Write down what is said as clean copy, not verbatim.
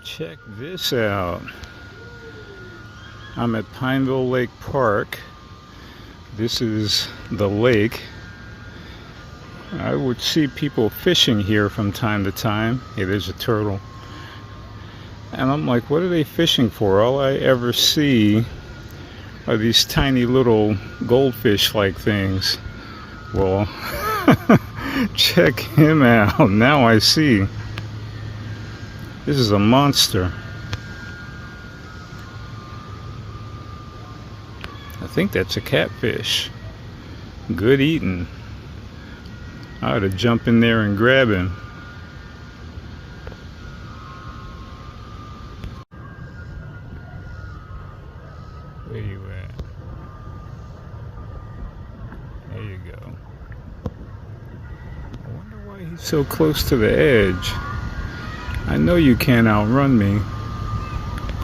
Check this out. I'm at Pineville Lake Park. This is the lake. I would see people fishing here from time to time. Hey, there's a turtle. And I'm like, what are they fishing for? All I ever see are these tiny little goldfish-like things. Well, check him out. Now I see. This is a monster. I think that's a catfish. Good eating. I ought to jump in there and grab him. Where you at? There you go. I wonder why he's so close to the edge. I know you can't outrun me.